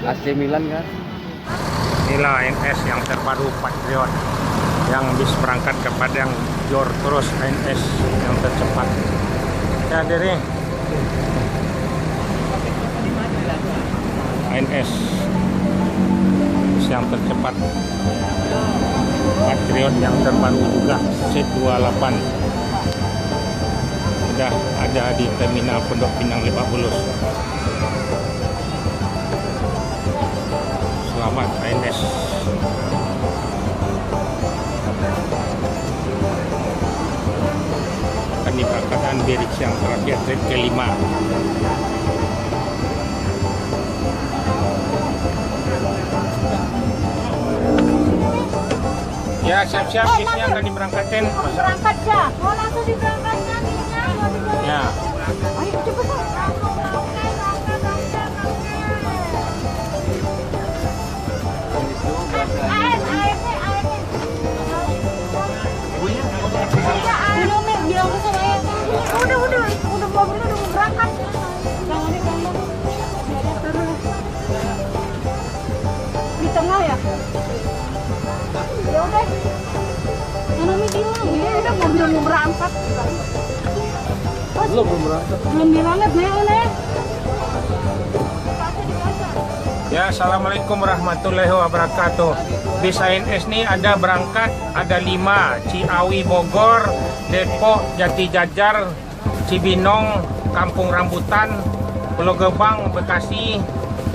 AC Milan kan. Inilah ANS yang terbaru Patriot yang bis berangkat ke Padang, Jor terus ANS yang tercepat. Ya diri ANS yang tercepat Patriot yang terbaru juga C28 sudah ada di terminal Pondok Pinang Lebak Bulus. Selamat ANS. Akan diberangkatkan Berik yang terakhir trip kelima. Ya, siap-siap bisnya akan diberangkatkan. Berangkat ya, mau langsung diberangkatkan bisnya. Ya. Ayo cepetan. Bilang ke saya, udah mobilnya udah mau berangkat. Jangan terus di tengah ya. Ya udah, Mami bilang ya udah mobil mau berangkat. Belum berangkat. Belum bilangnya belum nih. Ya, assalamualaikum warahmatullahi wabarakatuh. Bis ANS ini ada berangkat, ada 5, Ciawi Bogor, Depok Jati Jajar, Cibinong Kampung Rambutan, Pulau Gebang Bekasi,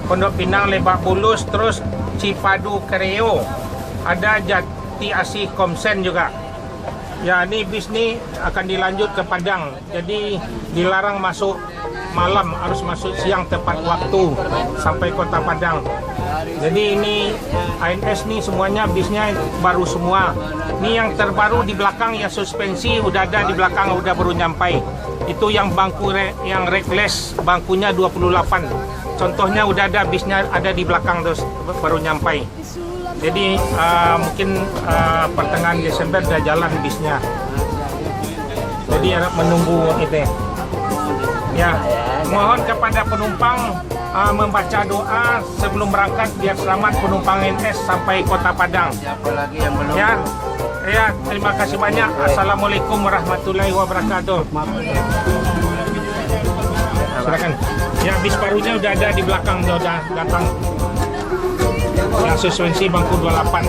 Pondok Pinang Lebak Bulus, terus Cipadu Kreo, ada Jati Asih Komsen juga. Ya, ini bis ini akan dilanjut ke Padang, jadi dilarang masuk malam, harus masuk siang tepat waktu sampai kota Padang. Jadi ini ANS nih semuanya bisnya baru semua. Ini yang terbaru di belakang ya suspensi udah ada di belakang, udah baru nyampai. Itu yang bangku yang reckless bangkunya 28. Contohnya udah ada bisnya ada di belakang terus baru nyampai. Jadi mungkin pertengahan Desember udah jalan bisnya. Jadi menunggu itu. Ya, mohon kepada penumpang membaca doa sebelum berangkat biar selamat penumpang ANS sampai kota Padang. Siapa lagi yang belum? Ya, terima kasih banyak. Assalamualaikum warahmatullahi wabarakatuh. Silakan. Ya, bis barunya udah ada di belakang, udah datang. Yang suspensi bangku 28.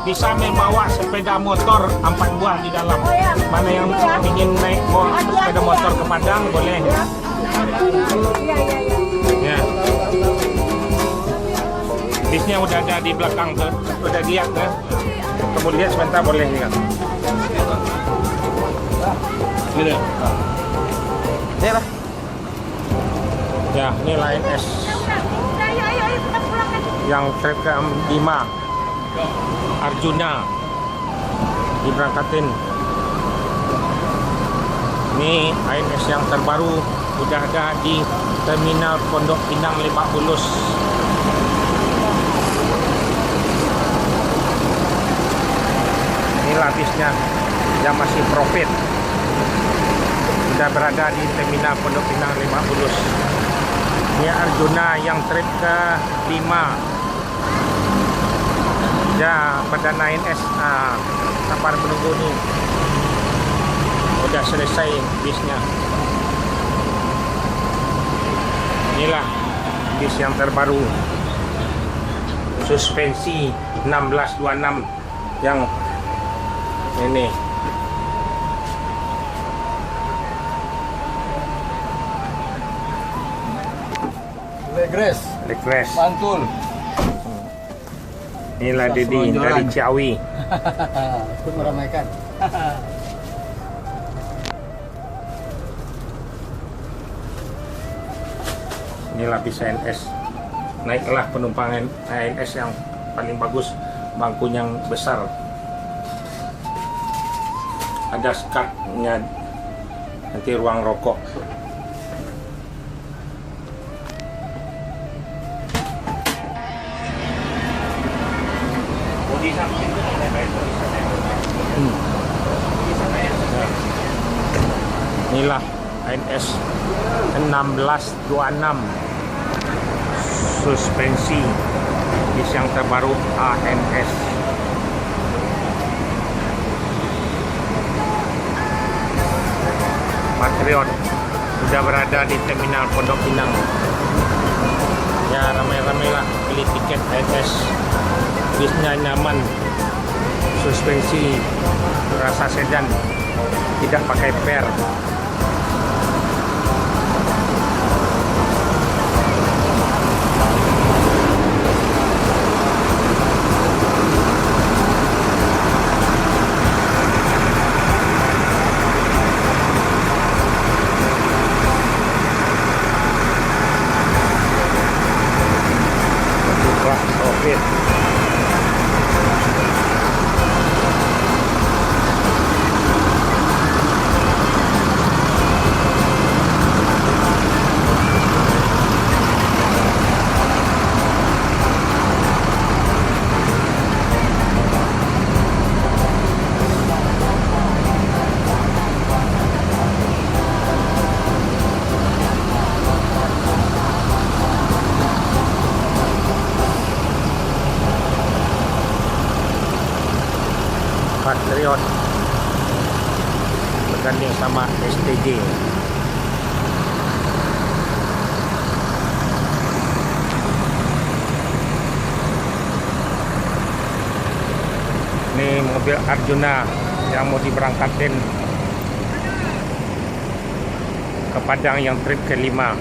Bisa membawa sepeda motor 4 buah di dalam. Mana yang ingin naik sepeda motor ke Padang boleh. Ya. Bisnya udah ada di belakang tuh, udah lihat kan. Kemudian sebentar boleh lihat. Gitu. Ya, ini ANS yang trip ke-5 Arjuna diberangkatin. Ini ANS yang terbaru udah ada di terminal Pondok Pinang Lebak Bulus. Inilah bisnya yang masih profit, sudah berada di terminal Pondok Pinang Lebak Bulus. Ini Arjuna yang trip ke-5. Ya, Perdana ANS sabar menunggu nih. Udah selesai bisnya. Inilah bis yang terbaru. Suspensi 1626 yang ini. Legres. Mantul. Inilah Dedi dari Ciawi. Ikut meramaikan. Inilah bis ANS. Naiklah penumpang ANS yang paling bagus, bangkunya yang besar. Ada skatnya, nanti ruang rokok. Inilah ANS 1626 suspensi bis yang terbaru ANS. Patriot sudah berada di terminal Pondok Pinang. Ya, ramai-ramai lah beli tiket ANS. Bisnya nyaman, suspensi rasa sedan, tidak pakai per. Buka sopir. Patriot berganding sama STJ. Ini mobil Arjuna yang mau diberangkatin ke Padang yang trip kelima.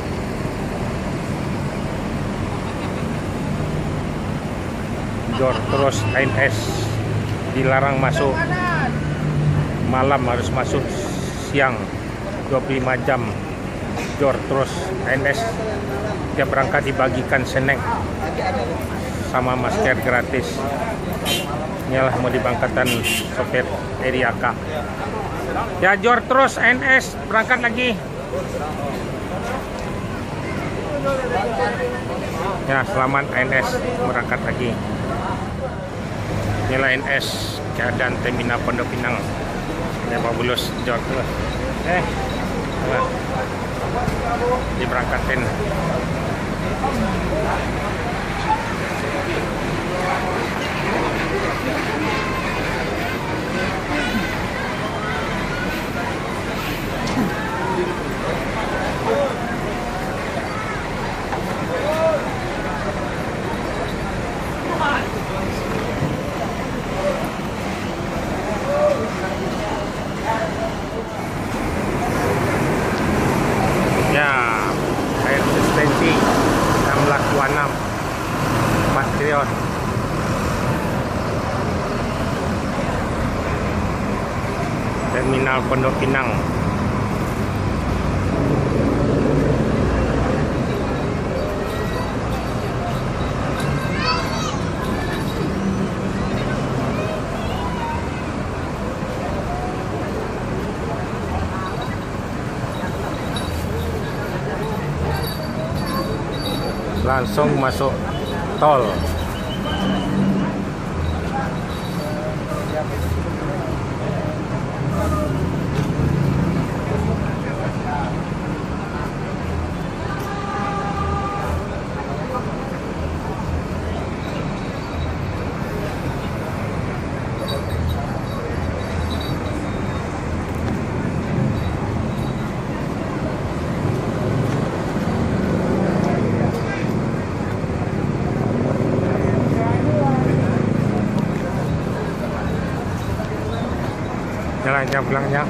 Jor terus ANS dilarang masuk malam, harus masuk siang 25 jam. Jor terus ANS dia berangkat dibagikan snack sama masker gratis. Inilah mau diberangkatkan sopir Eriaka. Ya, Jor terus ANS berangkat lagi. Ya, selamat ANS berangkat lagi. Inilah ANS keadaan terminal Pondok Pinang. Ini Pak Bulus Jor terus. Diberangkatin. Ya, air suspensi 1626 Patriot. Terminal Pondok Pinang. Langsung masuk tol. Jalan jam pulangnya.